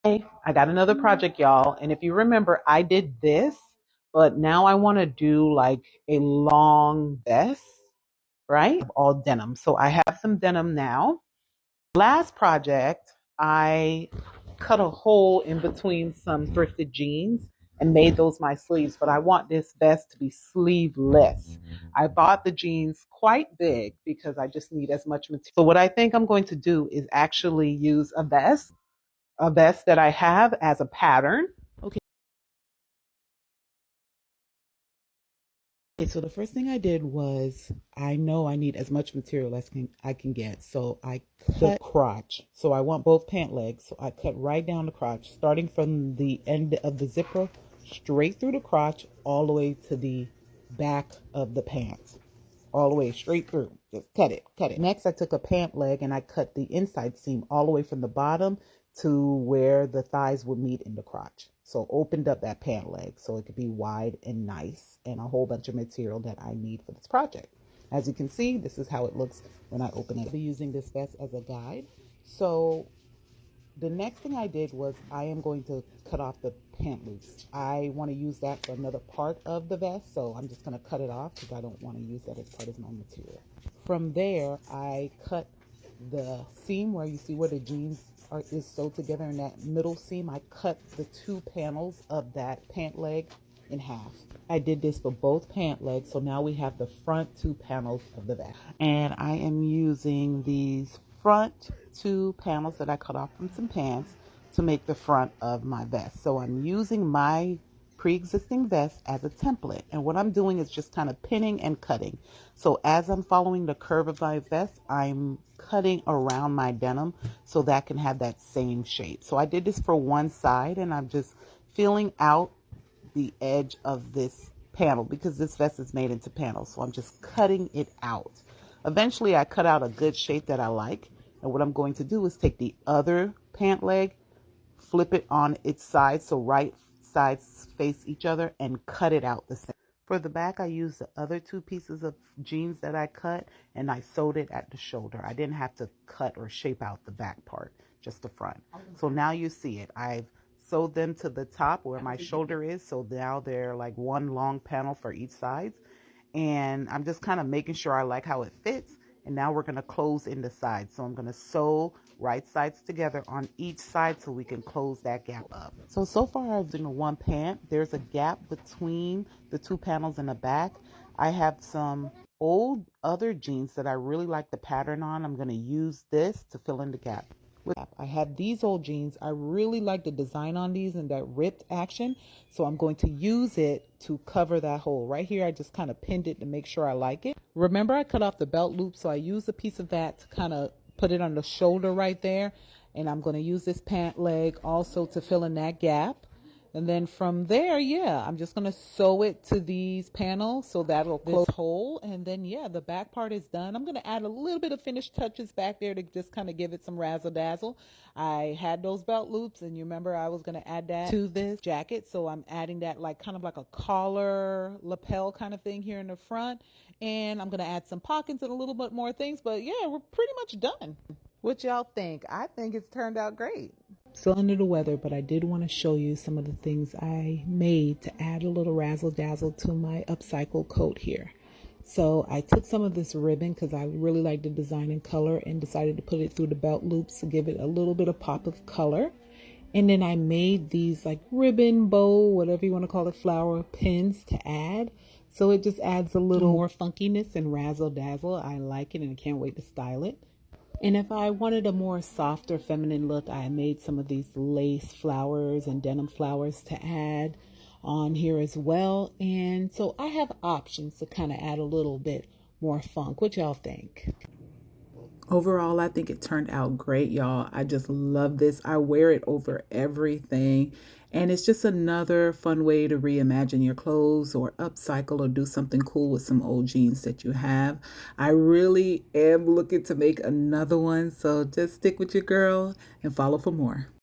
Hey, I got another project, y'all. And if you remember, I did this, but now I want to do like a long vest, right? All denim. So I have some denim now. Last project, I cut a hole in between some thrifted jeans and made those my sleeves, but I want this vest to be sleeveless. I bought the jeans quite big because I just need as much material. So what I think I'm going to do is actually use a vest that I have as a pattern. Okay. So the first thing I did was I know I need as much material as I can get. So I cut the crotch. So I want both pant legs. So I cut right down the crotch, starting from the end of the zipper straight through the crotch all the way to the back of the pants. All the way straight through. Just cut it, cut it. Next, I took a pant leg and I cut the inside seam all the way from the bottom to where the thighs would meet in the crotch. So opened up that pant leg so it could be wide and nice and a whole bunch of material that I need for this project. As you can see, this is how it looks when I open it. I'll be using this vest as a guide. So the next thing I did was I am going to cut off the pant loops. I want to use that for another part of the vest, so I'm just going to cut it off because I don't want to use that as part of my material. From there, I cut the seam where you see where the jeans is sewed together in that middle seam. I cut the two panels of that pant leg in half. I did this for both pant legs, so now we have the front two panels of the vest. And I am using these front two panels that I cut off from some pants to make the front of my vest. So I'm using my pre-existing vest as a template, and what I'm doing is just kind of pinning and cutting. So as I'm following the curve of my vest, I'm cutting around my denim so that can have that same shape. So I did this for one side, and I'm just feeling out the edge of this panel because this vest is made into panels. So I'm just cutting it out. Eventually I cut out a good shape that I like. And what I'm going to do is take the other pant leg, flip it on its side so right sides face each other, and cut it out the same. For the back, I used the other two pieces of jeans that I cut and I sewed it at the shoulder. I didn't have to cut or shape out the back part, just the front. So now you see it. I've sewed them to the top where my shoulder is. So now they're like one long panel for each side. And I'm just kind of making sure I like how it fits. And now we're going to close in the sides. So I'm going to sew right sides together on each side so we can close that gap up. So far I've done one pant. There's a gap between the two panels in the back. I have some old other jeans that I really like the pattern on. I'm going to use this to fill in the gap. I have these old jeans. I really like the design on these and that ripped action. So I'm going to use it to cover that hole. Right here, I just kind of pinned it to make sure I like it. Remember, I cut off the belt loop, so I used a piece of that to kind of put it on the shoulder right there. And I'm going to use this pant leg also to fill in that gap. And then from there, yeah, I'm just going to sew it to these panels so that'll close this hole. And then, yeah, the back part is done. I'm going to add a little bit of finished touches back there to just kind of give it some razzle dazzle. I had those belt loops, and you remember I was going to add that to this jacket. So I'm adding that like kind of like a collar lapel kind of thing here in the front. And I'm going to add some pockets and a little bit more things. But yeah, we're pretty much done. What y'all think? I think it's turned out great. Still under the weather, but I did want to show you some of the things I made to add a little razzle dazzle to my upcycle coat here. So I took some of this ribbon because I really like the design and color and decided to put it through the belt loops to give it a little bit of pop of color. And then I made these like ribbon, bow, whatever you want to call it, flower pins to add. So it just adds a little more funkiness and razzle dazzle. I like it and I can't wait to style it. And if I wanted a more softer feminine look, I made some of these lace flowers and denim flowers to add on here as well. And so I have options to kind of add a little bit more funk. What y'all think? Overall, I think it turned out great, y'all. I just love this. I wear it over everything. And it's just another fun way to reimagine your clothes or upcycle or do something cool with some old jeans that you have. I really am looking to make another one. So just stick with your girl and follow for more.